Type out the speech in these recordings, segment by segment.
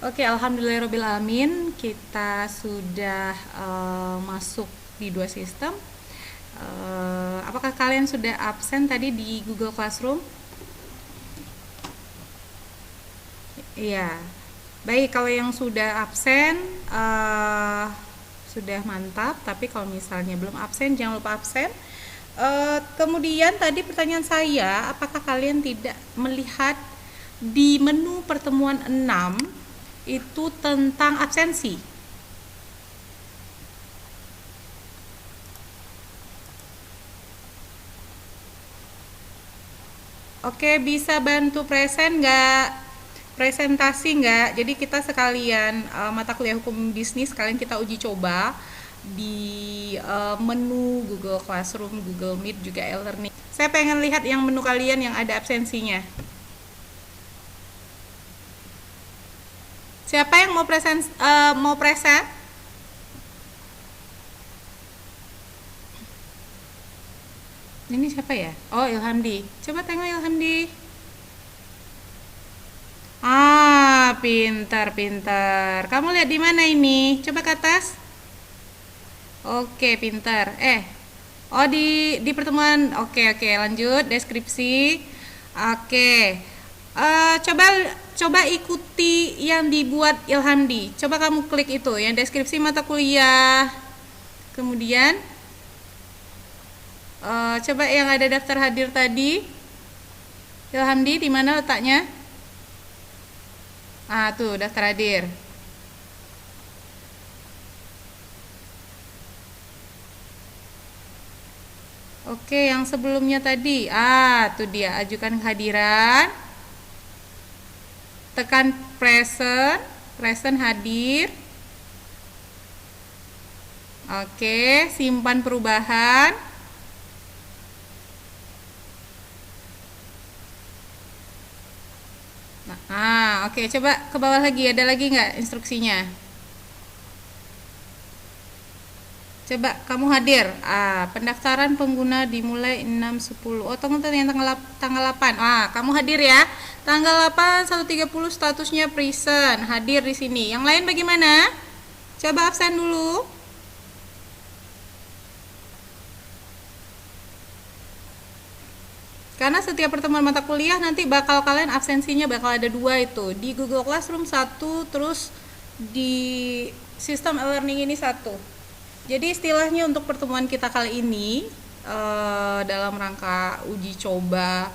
Oke, alhamdulillahirobbilalamin kita sudah masuk di dua sistem. Apakah kalian sudah absen tadi di Google Classroom? Iya. Baik, kalau yang sudah absen sudah mantap. Tapi kalau misalnya belum absen, jangan lupa absen. Kemudian tadi pertanyaan saya, apakah kalian tidak melihat di menu pertemuan 6 itu tentang absensi? Oke, bisa bantu presentasi nggak? Jadi kita sekalian mata kuliah hukum bisnis, sekalian kita uji coba di menu Google Classroom, Google Meet, juga e-learning. Saya pengen lihat yang menu kalian yang ada absensinya. Siapa yang mau present? Ini siapa ya? Oh, Ilhamdi. Coba tengok Ilhamdi. Ah, pintar, pintar. Kamu lihat di mana ini? Coba ke atas. Oke, pintar. Oh, di pertemuan. Oke, lanjut deskripsi. Oke. Coba coba ikuti yang dibuat Ilhamdi. Coba kamu klik itu yang deskripsi mata kuliah. Kemudian coba yang ada daftar hadir tadi. Ilhamdi di mana letaknya? Ah, tuh daftar hadir. Oke, yang sebelumnya tadi. Ah, tuh dia, ajukan kehadiran. Tekan present hadir. Oke, simpan perubahan. Oke, coba ke bawah lagi, ada lagi nggak instruksinya? Coba kamu hadir. Pendaftaran pengguna dimulai 6.10. Oh, tunggu yang tanggal 8. Kamu hadir ya. Tanggal 8 1.30 statusnya present, hadir di sini. Yang lain bagaimana? Coba absen dulu. Karena setiap pertemuan mata kuliah nanti bakal kalian absensinya bakal ada 2 itu. Di Google Classroom 1, terus di sistem e-learning ini 1. Jadi istilahnya untuk pertemuan kita kali ini dalam rangka uji coba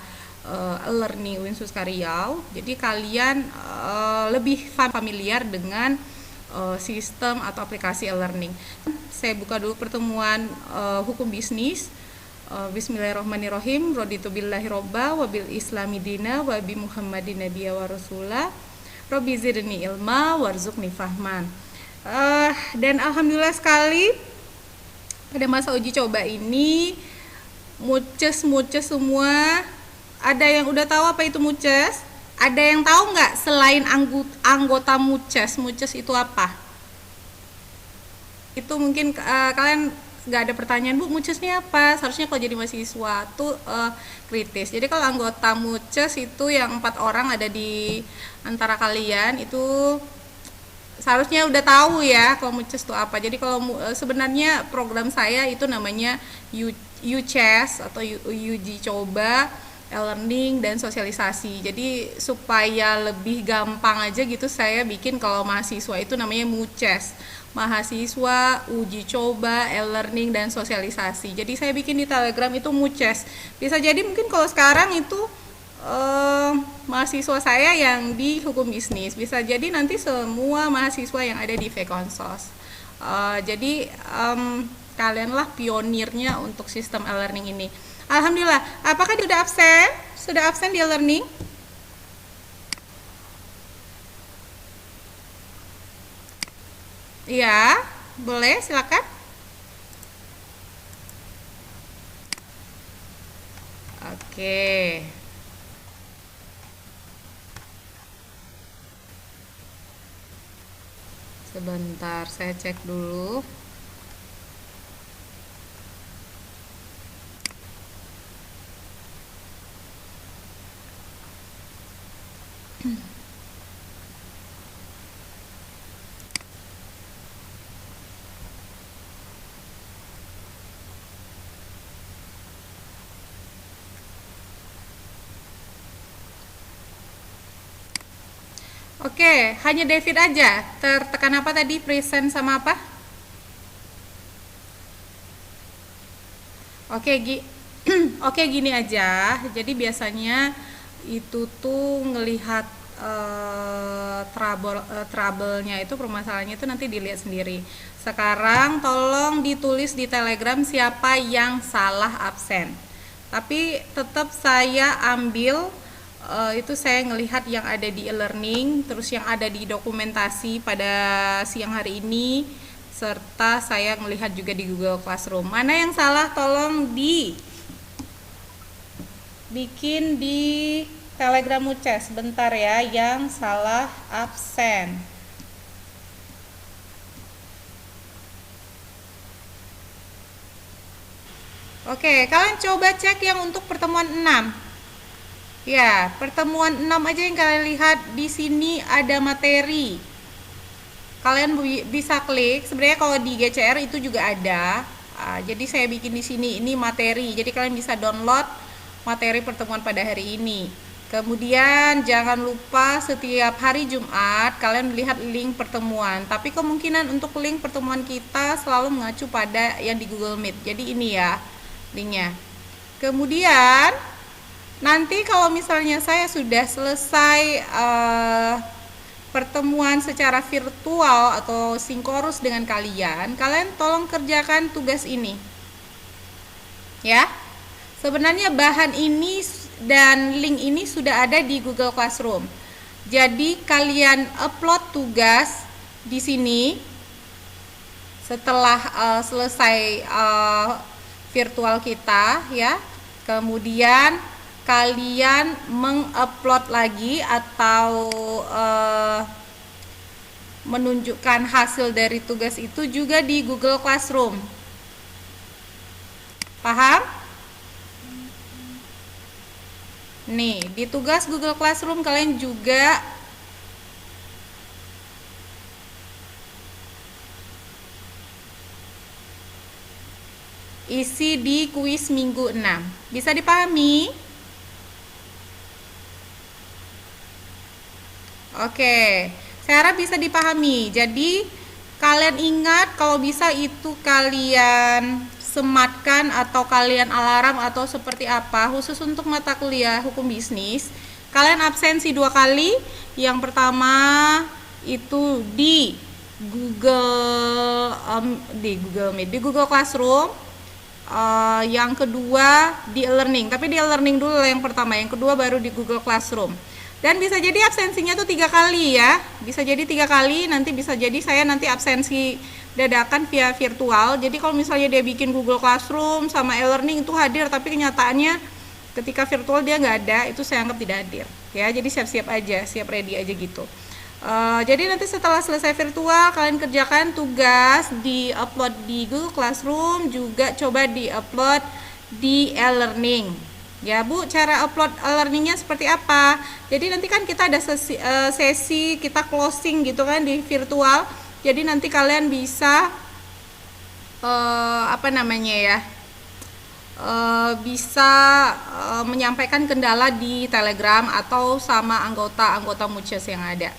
e-learning Winsus Riau. Jadi kalian lebih familiar dengan sistem atau aplikasi e-learning. Saya buka dulu pertemuan hukum bisnis. Bismillahirrahmanirrahim. Raditu billahi robba wa bil islami dina wa bi Muhammadin nabiyya wa rasula. Rabbi zidni ilma warzuqni fahman. Dan alhamdulillah sekali pada masa uji coba ini muces semua. Ada yang udah tahu apa itu muces? Ada yang tahu nggak selain anggota muces itu apa? Itu mungkin kalian nggak ada pertanyaan, Bu, mucesnya apa? Seharusnya kalau jadi mahasiswa tuh kritis. Jadi kalau anggota muces itu yang 4 orang ada di antara kalian, itu seharusnya udah tahu ya kalau muces itu apa. Jadi kalau sebenarnya program saya itu namanya UCES atau uji coba e-learning dan sosialisasi. Jadi supaya lebih gampang aja gitu, saya bikin kalau mahasiswa itu namanya MUCES, mahasiswa uji coba e-learning dan sosialisasi. Jadi saya bikin di Telegram itu MUCES. Bisa jadi mungkin kalau sekarang itu mahasiswa saya yang di hukum bisnis, bisa jadi nanti semua mahasiswa yang ada di Vkonsos. Jadi kalianlah pionirnya untuk sistem e-learning ini. Alhamdulillah. Apakah sudah absen? Sudah absen di e-learning? Iya, boleh, silakan. Oke. Sebentar, saya cek dulu. Oke, hanya David aja. Tertekan apa tadi? Present sama apa? Oke, Oke, gini aja. Jadi biasanya itu tuh ngelihat trouble-nya itu, permasalahannya itu nanti dilihat sendiri. Sekarang tolong ditulis di Telegram siapa yang salah absen. Tapi tetap saya ambil itu saya ngelihat yang ada di e-learning, terus yang ada di dokumentasi pada siang hari ini, serta saya melihat juga di Google Classroom. Mana yang salah tolong bikin di Telegram Uces sebentar ya, yang salah absen. Oke, kalian coba cek yang untuk pertemuan 6. Ya, pertemuan 6 aja yang kalian lihat di sini ada materi. Kalian bisa klik. Sebenarnya kalau di GCR itu juga ada. Jadi saya bikin di sini, ini materi. Jadi kalian bisa download materi pertemuan pada hari ini. Kemudian jangan lupa setiap hari Jumat kalian melihat link pertemuan. Tapi kemungkinan untuk link pertemuan kita selalu mengacu pada yang di Google Meet. Jadi ini ya linknya. Kemudian nanti kalau misalnya saya sudah selesai pertemuan secara virtual atau sinkronus dengan kalian tolong kerjakan tugas ini. Ya. Sebenarnya bahan ini dan link ini sudah ada di Google Classroom. Jadi kalian upload tugas di sini setelah selesai virtual kita ya. Kemudian kalian mengupload lagi atau menunjukkan hasil dari tugas itu juga di Google Classroom. Paham? Nih, di tugas Google Classroom kalian juga isi di kuis minggu 6. Bisa dipahami? Oke, saya harap bisa dipahami. Jadi, kalian ingat kalau bisa itu kalian sematkan atau kalian alarm atau seperti apa, khusus untuk mata kuliah hukum bisnis kalian absensi 2 kali. Yang pertama itu di Google Meet, di Google Classroom. Yang kedua di e-learning, tapi di e-learning dulu yang pertama, yang kedua baru di Google Classroom. Dan bisa jadi absensinya tuh 3 kali ya, bisa jadi 3 kali. Nanti bisa jadi saya nanti absensi dadakan via virtual. Jadi kalau misalnya dia bikin Google Classroom sama e-learning itu hadir, tapi kenyataannya ketika virtual dia nggak ada, itu saya anggap tidak hadir ya. Jadi siap-siap aja, siap ready aja gitu. Jadi nanti setelah selesai virtual kalian kerjakan tugas, di upload di Google Classroom, juga coba di upload di e-learning ya Bu. Cara upload e-learningnya seperti apa? Jadi nanti kan kita ada sesi kita closing gitu kan di virtual. Jadi nanti kalian bisa bisa menyampaikan kendala di Telegram atau sama anggota Muces yang ada.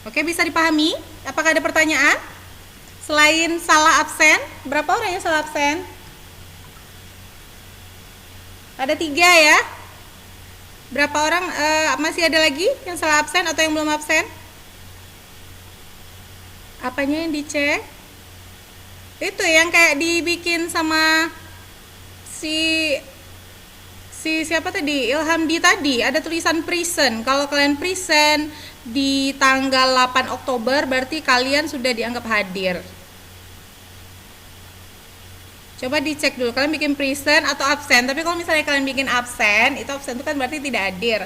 Oke, bisa dipahami? Apakah ada pertanyaan? Selain salah absen, berapa orang yang salah absen? Ada 3 ya. Berapa orang masih ada lagi yang salah absen atau yang belum absen? Apanya yang dicek? Itu yang kayak dibikin sama si siapa tadi? Ilhamdi tadi, ada tulisan present. Kalau kalian present di tanggal 8 Oktober berarti kalian sudah dianggap hadir. Coba dicek dulu kalian bikin present atau absen. Tapi kalau misalnya kalian bikin absen, itu absen itu kan berarti tidak hadir.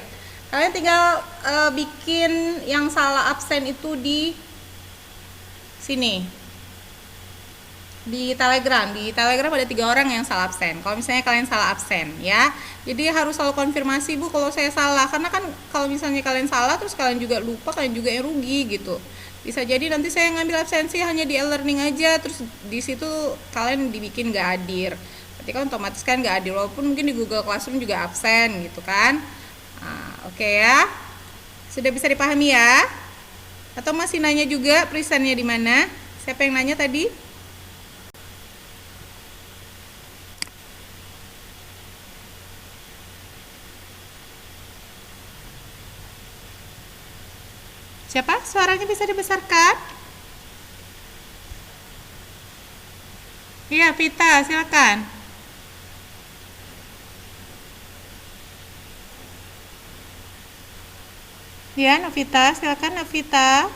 Kalian tinggal bikin yang salah absen itu di sini di Telegram ada 3 orang yang salah absen. Kalau misalnya kalian salah absen ya, jadi harus selalu konfirmasi Bu kalau saya salah, karena kan kalau misalnya kalian salah terus kalian juga lupa, kalian juga yang rugi gitu. Bisa jadi nanti saya ngambil absensi hanya di e-learning aja, terus di situ kalian dibikin nggak hadir, berarti kan otomatis kan nggak hadir, walaupun mungkin di Google Classroom juga absen gitu kan. Oke ya, sudah bisa dipahami ya. Atau masih nanya juga presentnya di mana? Siapa yang nanya tadi? Siapa? Suaranya bisa dibesarkan? Iya, Vita, silakan. Ya, Novita, silakan Novita.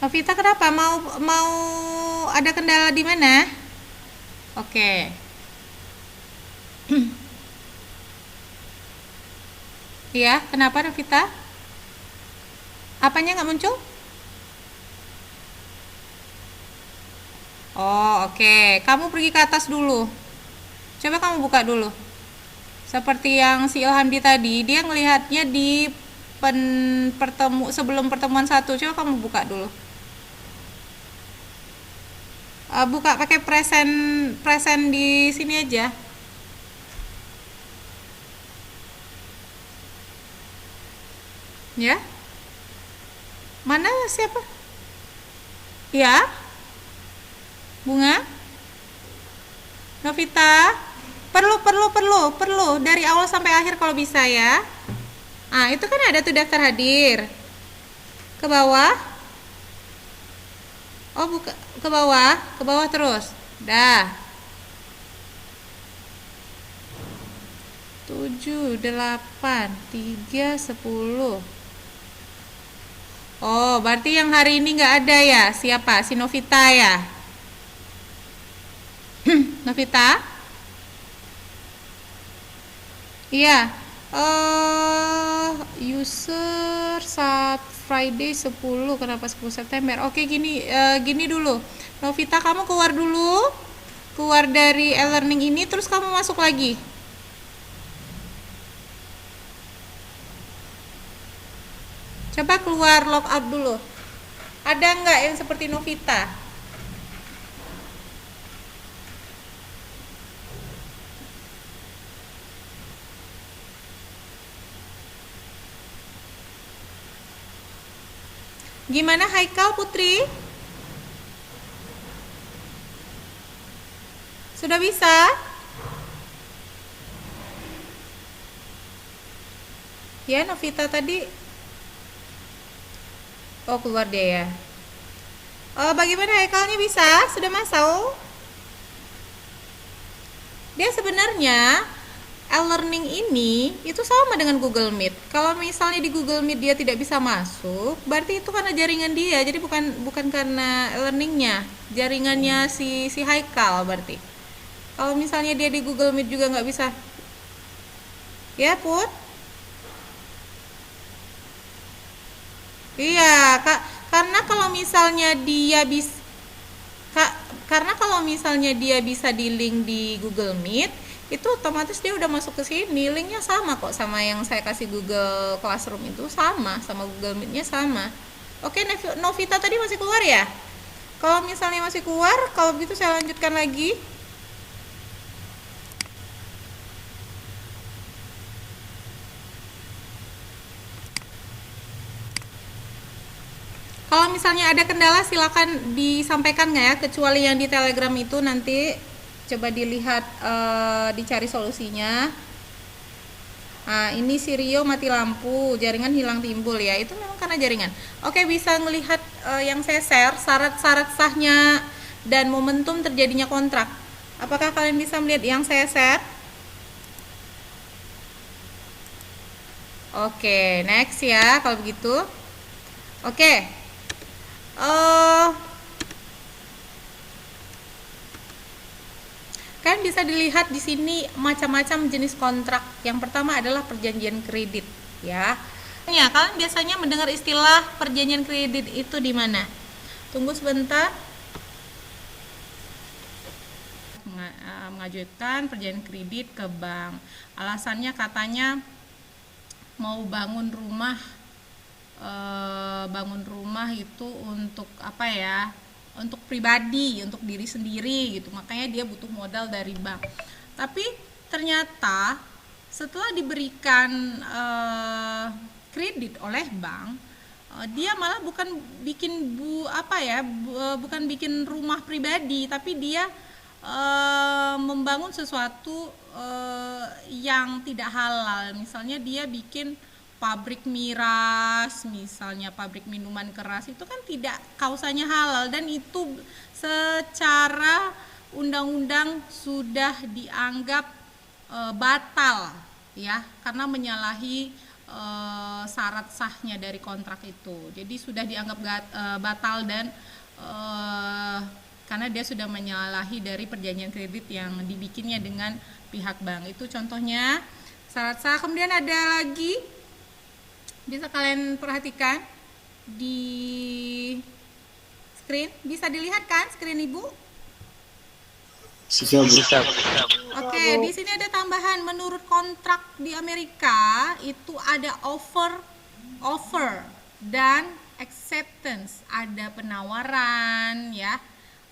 Novita kenapa? Mau ada kendala di mana? Oke. Iya, kenapa Novita? Apanya nggak muncul? Oh, oke. Kamu pergi ke atas dulu. Coba kamu buka dulu. Seperti yang si Ilhamdi tadi, dia ngelihatnya di sebelum pertemuan satu. Coba kamu buka dulu. Buka pakai present present di sini aja. Ya. Mana siapa? Ya, Bunga, Novita. Perlu dari awal sampai akhir kalau bisa ya. Ah, itu kan ada tuh daftar hadir. Ke bawah. Oh, buka ke bawah terus. Dah. 7, 8, 3, 10. Oh, berarti yang hari ini nggak ada ya? Siapa? Si Novita ya? Novita? Iya. User saat Friday 10, kenapa 10 September? Oke, gini dulu. Novita, kamu keluar dulu. Keluar dari e-learning ini terus kamu masuk lagi. Coba keluar logout dulu. Ada nggak yang seperti Novita? Gimana Haikal Putri? Sudah bisa? Ya, Novita tadi. Oh, keluar dia ya. Oh, bagaimana Haikalnya bisa? Sudah masuk? Dia sebenarnya e-learning ini itu sama dengan Google Meet. Kalau misalnya di Google Meet dia tidak bisa masuk, berarti itu karena jaringan dia. Jadi bukan karena e-learningnya, jaringannya si Haikal berarti. Kalau misalnya dia di Google Meet juga nggak bisa, ya Put? Iya, Kak. Karena kalau misalnya dia bisa Kak, karena kalau misalnya dia bisa di link di Google Meet, itu otomatis dia udah masuk ke sini. Linknya sama kok sama yang saya kasih Google Classroom itu sama Google Meet-nya sama. Oke, Novita tadi masih keluar ya? Kalau misalnya masih keluar, kalau begitu saya lanjutkan lagi. Kalau misalnya ada kendala silakan disampaikan nggak ya, kecuali yang di Telegram itu nanti coba dilihat, dicari solusinya. Nah, ini si Rio mati lampu, jaringan hilang timbul ya. Itu memang karena jaringan. Oke, bisa melihat yang saya share syarat-syarat sahnya dan momentum terjadinya kontrak. Apakah kalian bisa melihat yang saya share? Oke, next ya kalau begitu. Oke. Kan bisa dilihat di sini macam-macam jenis kontrak. Yang pertama adalah perjanjian kredit, ya. Ya, kalian biasanya mendengar istilah perjanjian kredit itu di mana? Tunggu sebentar. Mengajukan perjanjian kredit ke bank. Alasannya katanya mau bangun rumah itu untuk apa ya, untuk pribadi, untuk diri sendiri gitu, makanya dia butuh modal dari bank. Tapi ternyata setelah diberikan kredit oleh bank, dia malah bukan bikin bukan bikin rumah pribadi, tapi dia membangun sesuatu yang tidak halal. Misalnya dia bikin pabrik miras, misalnya pabrik minuman keras, itu kan tidak kausanya halal, dan itu secara undang-undang sudah dianggap batal ya, karena menyalahi syarat sahnya dari kontrak itu. Jadi sudah dianggap batal, dan karena dia sudah menyalahi dari perjanjian kredit yang dibikinnya dengan pihak bank. Itu contohnya syarat sah. Kemudian ada lagi, bisa kalian perhatikan di screen, bisa dilihat kan screen Ibu? Bisa. Oke, di sini ada tambahan, menurut kontrak di Amerika itu ada offer dan acceptance, ada penawaran ya,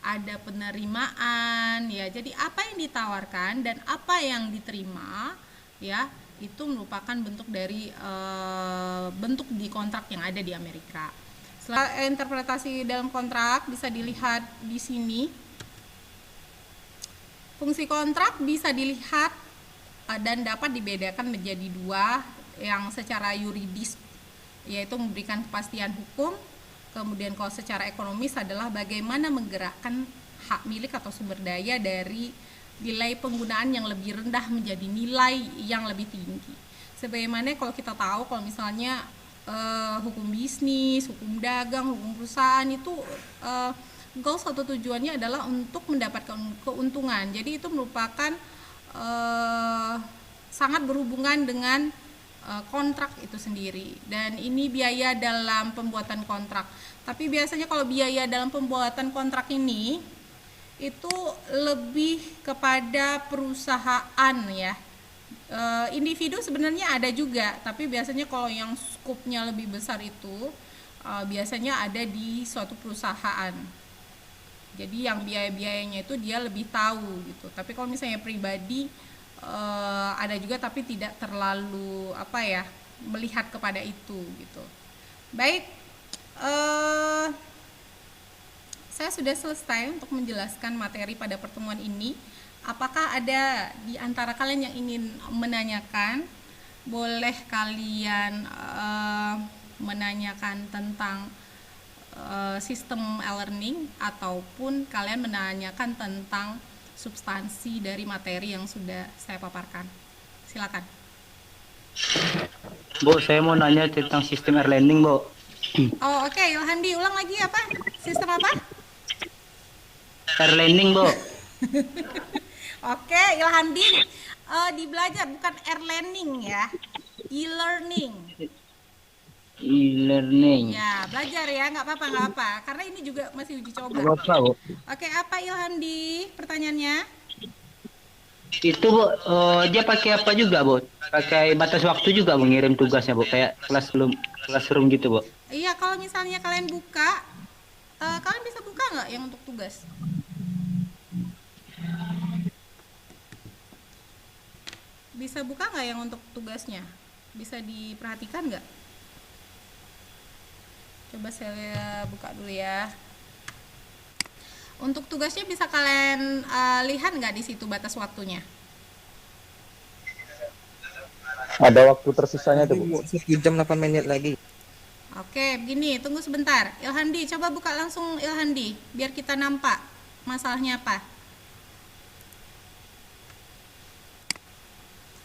ada penerimaan ya. Jadi apa yang ditawarkan dan apa yang diterima ya, itu merupakan bentuk dari bentuk di kontrak yang ada di Amerika. Setelah interpretasi dalam kontrak bisa dilihat di sini. Fungsi kontrak bisa dilihat dan dapat dibedakan menjadi dua, yang secara yuridis yaitu memberikan kepastian hukum, kemudian kalau secara ekonomis adalah bagaimana menggerakkan hak milik atau sumber daya dari nilai penggunaan yang lebih rendah menjadi nilai yang lebih tinggi. Sebagaimana kalau kita tahu, kalau misalnya hukum bisnis, hukum dagang, hukum perusahaan itu goals atau tujuannya adalah untuk mendapatkan keuntungan. Jadi itu merupakan sangat berhubungan dengan kontrak itu sendiri, dan ini biaya dalam pembuatan kontrak. Tapi biasanya kalau biaya dalam pembuatan kontrak ini itu lebih kepada perusahaan ya. Individu sebenarnya ada juga, tapi biasanya kalau yang skupnya lebih besar itu biasanya ada di suatu perusahaan. Jadi yang biaya-biayanya itu dia lebih tahu gitu. Tapi kalau misalnya pribadi ada juga, tapi tidak terlalu melihat kepada itu gitu. Baik, saya sudah selesai untuk menjelaskan materi pada pertemuan ini. Apakah ada di antara kalian yang ingin menanyakan? Boleh kalian menanyakan tentang sistem e-learning, ataupun kalian menanyakan tentang substansi dari materi yang sudah saya paparkan. Silakan. Bu, saya mau nanya tentang sistem e-learning, Bu. Oh, oke. Ilhandi, ulang lagi apa? Sistem apa? E-learning, Bu. Oke, Ilhandi, dibelajar, bukan e-learning ya, e-learning. E-learning. Ya, belajar ya, nggak apa-apa, karena ini juga masih uji coba. Oke, apa Ilhandi pertanyaannya? Itu, Bu, dia pakai apa juga, Bu? Pakai batas waktu juga mengirim tugasnya, Bu, kayak classroom gitu, Bu. Iya, kalau misalnya kalian buka, kalian bisa buka nggak yang untuk tugas? Bisa buka nggak yang untuk tugasnya? Bisa diperhatikan nggak? Coba saya buka dulu ya. Untuk tugasnya bisa kalian lihat nggak di situ batas waktunya? Ada waktu tersisanya tuh, Bu. 1 jam 8 menit lagi. Oke, begini, tunggu sebentar. Ilhandi, coba buka langsung Ilhandi, biar kita nampak masalahnya apa.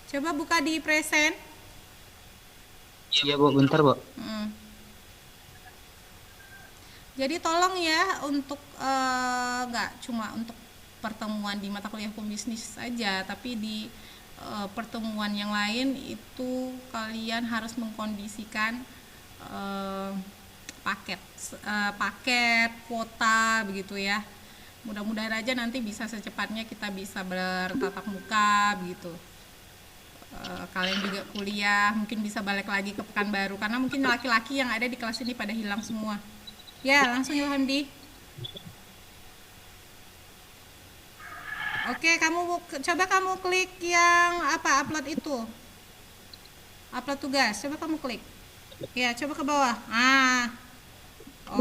Coba buka di present. Iya, Bu, bentar, Bu. Jadi tolong ya, untuk nggak cuma untuk pertemuan di mata kuliah hukum bisnis saja, tapi di pertemuan yang lain itu kalian harus mengkondisikan paket kuota begitu ya. Mudah-mudahan aja nanti bisa secepatnya kita bisa bertatap muka begitu. Kalian juga kuliah mungkin bisa balik lagi ke Pekanbaru, karena mungkin laki-laki yang ada di kelas ini pada hilang semua. Ya, langsung Ilhandi. Oke, coba kamu klik yang apa upload itu. Upload tugas. Coba kamu klik. Ya, coba ke bawah.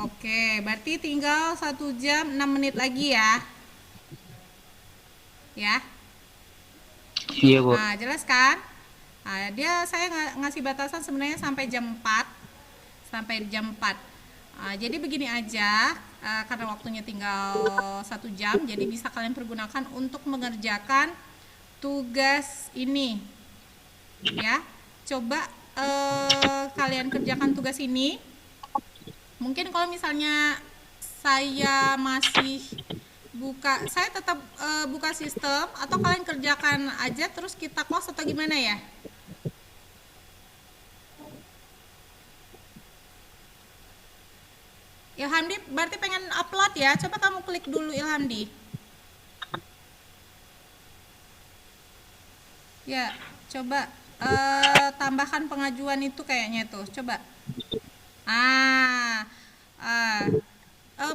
Oke, berarti tinggal 1 jam 6 menit lagi ya. Ya. Iya, Bu. Jelas kan? Saya ngasih batasan sebenarnya sampai jam 4. Sampai jam 4. Jadi begini aja, karena waktunya tinggal 1 jam, jadi bisa kalian pergunakan untuk mengerjakan tugas ini. Ya, coba kalian kerjakan tugas ini. Mungkin kalau misalnya saya masih saya tetap buka sistem, atau kalian kerjakan aja terus kita close atau gimana ya? Ilhamdi berarti pengen upload ya? Coba kamu klik dulu Ilhamdi. Ya, coba tambahkan pengajuan itu kayaknya tuh. Coba.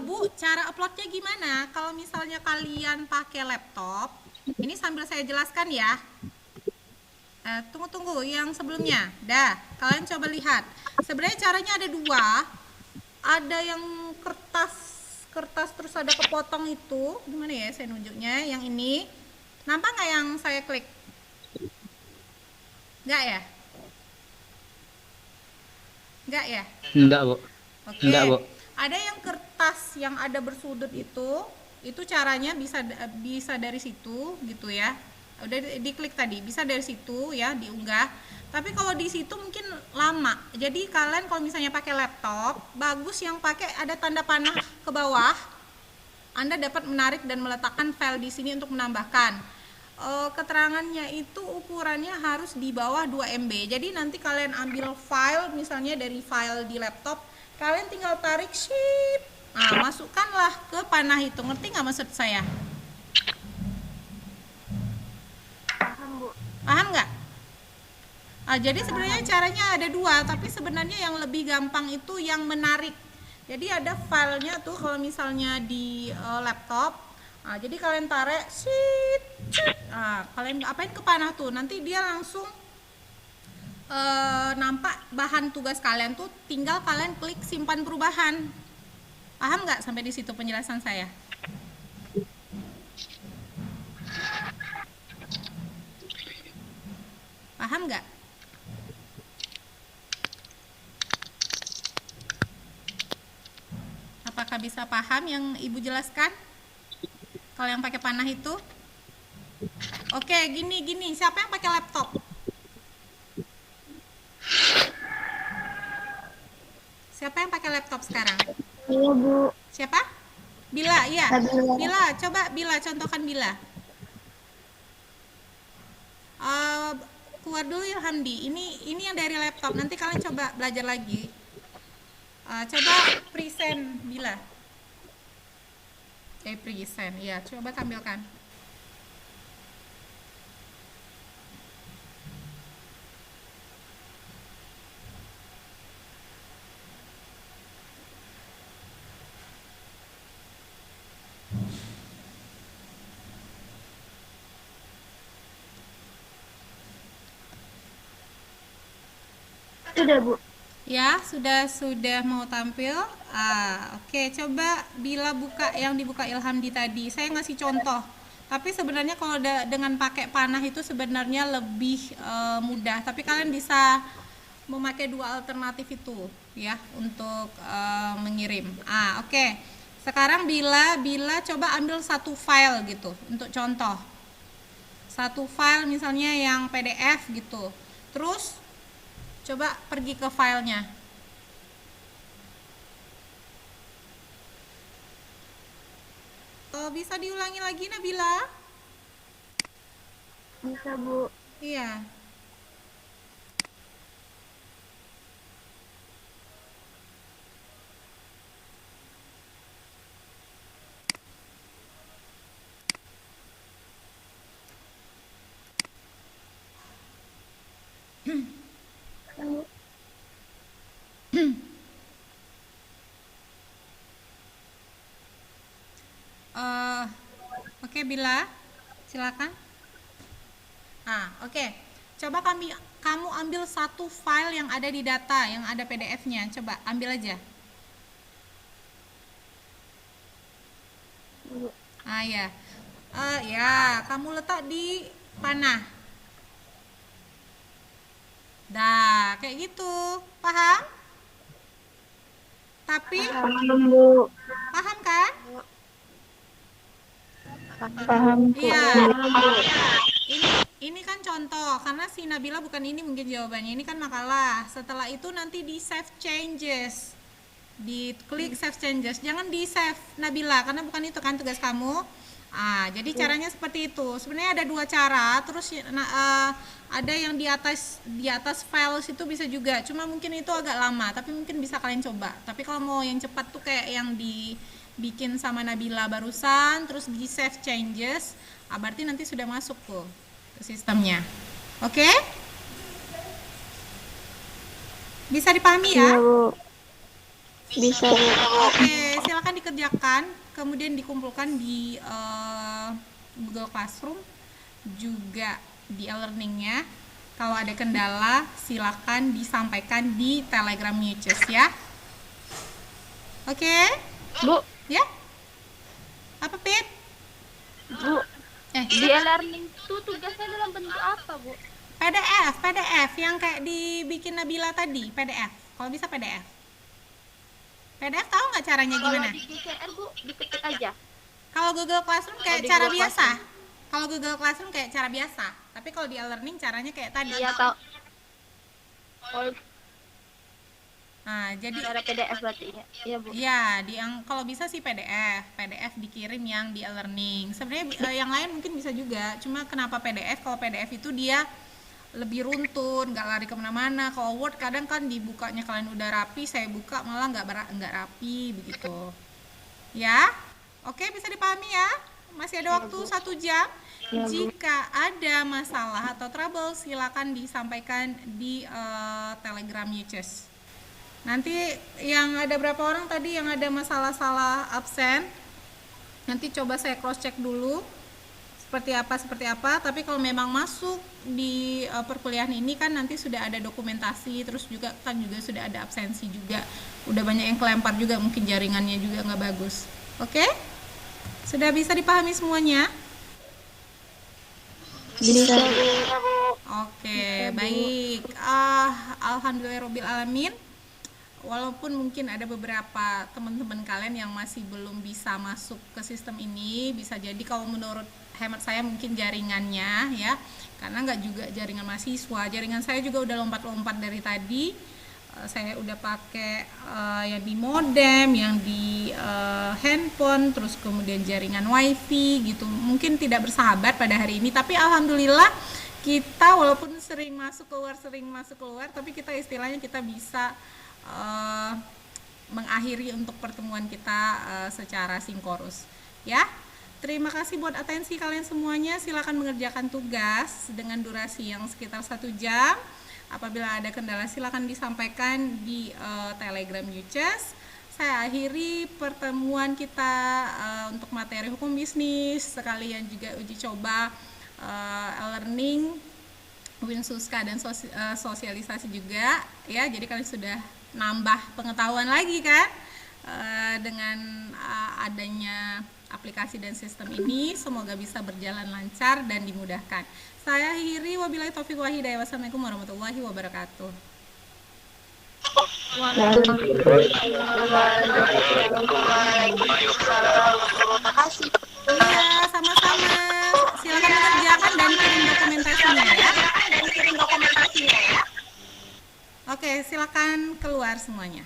Bu, cara uploadnya gimana? Kalau misalnya kalian pakai laptop, ini sambil saya jelaskan ya. Tunggu yang sebelumnya. Kalian coba lihat. Sebenarnya caranya ada dua. Ada yang kertas terus ada kepotong itu. Gimana ya saya nunjuknya? Yang ini. Nampak nggak yang saya klik? Nggak ya? Nggak ya? Enggak, Bu. Oke. Enggak, Bu. Ada yang kertas yang ada bersudut itu caranya bisa dari situ gitu ya. Udah diklik tadi, bisa dari situ ya, diunggah. Tapi kalau di situ mungkin lama. Jadi kalian kalau misalnya pakai laptop, bagus yang pakai ada tanda panah ke bawah. Anda dapat menarik dan meletakkan file di sini untuk menambahkan. Keterangannya itu ukurannya harus di bawah 2 MB. Jadi nanti kalian ambil file misalnya dari file di laptop, kalian tinggal tarik ship. Masukkanlah ke panah itu. Ngerti nggak maksud saya? Paham nggak? Jadi sebenarnya caranya ada dua, tapi sebenarnya yang lebih gampang itu yang menarik. Jadi ada filenya tuh kalau misalnya di laptop. Jadi kalian tarik, kalian apain ke panah tuh, nanti dia langsung nampak bahan tugas kalian tuh, tinggal kalian klik simpan perubahan. Paham nggak sampai di situ penjelasan saya? Paham nggak? Apakah bisa paham yang Ibu jelaskan? Kalau yang pakai panah itu? Oke, gini. Siapa yang pakai laptop? Siapa yang pakai laptop sekarang? Iya, Bu. Siapa? Bila, iya. Bila, coba Bila, contohkan Bila. Keluar dulu Ilhamdi. Ini yang dari laptop. Nanti kalian coba belajar lagi. Coba present Bila. Present. Ya, coba tampilkan. Sudah, Bu. Ya, sudah mau tampil. Oke, coba Bila buka yang dibuka Ilhamdi tadi. Saya ngasih contoh. Tapi sebenarnya kalau dengan pakai panah itu sebenarnya lebih mudah. Tapi kalian bisa memakai dua alternatif itu ya untuk mengirim. Oke. Sekarang Bila coba ambil satu file gitu untuk contoh. Satu file misalnya yang PDF gitu. Terus coba pergi ke filenya. Bisa diulangi lagi Nabila? Bisa, Bu. Iya. Oke, Bila. silakan. Oke. Coba kamu ambil satu file yang ada di data, yang ada PDF-nya. Coba ambil aja. Bu. Ya. Ya, kamu letak di panah. Dah, kayak gitu. Paham? Tapi Paham, Bu. paham kan? Paham, Bu. Iya. Paham, Bu. Ini kan contoh, karena si Nabila bukan ini mungkin jawabannya, ini kan makalah. Setelah itu nanti di save changes, diklik save changes, jangan di save Nabila karena bukan itu kan tugas kamu. Jadi caranya seperti itu. Sebenarnya ada dua cara. Terus ada yang di atas files itu bisa juga, cuma mungkin itu agak lama, tapi mungkin bisa kalian coba. Tapi kalau mau yang cepat tuh kayak yang dibikin sama Nabila barusan, terus di save changes, berarti nanti sudah masuk tuh ke sistemnya. Oke? Bisa dipahami ya? Iya, Bu. Bisa, Bu. Oke, silakan dikerjakan, kemudian dikumpulkan di Google Classroom, juga di e-learningnya. Kalau ada kendala, silakan disampaikan di Telegram Muches ya. Oke? Bu, Ya? Apa, Pit? Bu. Di e-learning itu tugasnya dalam bentuk apa, Bu? PDF yang kayak dibikin Nabila tadi, PDF. Kalau bisa PDF. PDF tahu nggak caranya gimana? Kalau di GCR, Bu, diketik aja. Kalau Google Classroom kayak di cara Google biasa. Kalau Google Classroom kayak cara biasa. Tapi kalau di e-learning caranya kayak tadi. Iya, tahu. Oh, Jadi cara PDF berarti ya. Iya, Bu. ya, kalau bisa sih PDF dikirim yang di e-learning. Sebenarnya yang lain mungkin bisa juga. Cuma kenapa PDF? Kalau PDF itu dia lebih runtun, nggak lari kemana-mana. Kalau Word kadang kan dibukanya kalian udah rapi, saya buka malah nggak rapi begitu. Ya, oke, bisa dipahami ya? Masih ada waktu 1 jam. Jika ada masalah atau trouble, silakan disampaikan di Telegram Muches. Nanti yang ada berapa orang tadi yang ada masalah salah absen, nanti coba saya cross check dulu seperti apa. Tapi kalau memang masuk di perkuliahan ini kan nanti sudah ada dokumentasi, terus juga sudah ada absensi juga, udah banyak yang kelempar juga, mungkin jaringannya juga nggak bagus. Oke? Sudah bisa dipahami semuanya? Bisa, Bu. Oke, baik. Alhamdulillahirabbil alamin. Walaupun mungkin ada beberapa teman-teman kalian yang masih belum bisa masuk ke sistem ini, bisa jadi kalau menurut hemat saya mungkin jaringannya ya, karena nggak juga jaringan mahasiswa. Jaringan saya juga udah lompat-lompat dari tadi. Saya udah pakai yang di modem, yang di handphone, terus kemudian jaringan wifi gitu. Mungkin tidak bersahabat pada hari ini, tapi alhamdulillah kita walaupun sering masuk keluar, tapi kita istilahnya kita bisa mengakhiri untuk pertemuan kita secara sinkronus ya. Terima kasih buat atensi kalian semuanya. Silakan mengerjakan tugas dengan durasi yang sekitar 1 jam. Apabila ada kendala silakan disampaikan di Telegram Muches. Saya akhiri pertemuan kita untuk materi hukum bisnis, sekalian juga uji coba e-learning, Winsuska dan sosialisasi juga ya. Jadi kalian sudah nambah pengetahuan lagi kan dengan adanya aplikasi dan sistem ini. Semoga bisa berjalan lancar dan dimudahkan. Saya akhiri, wabillahi taufiq wal hidayah. Wassalamualaikum warahmatullahi wabarakatuh. Iya, sama-sama. Silakan mengerjakan dan kirim dokumentasinya ya. Oke, silakan keluar semuanya.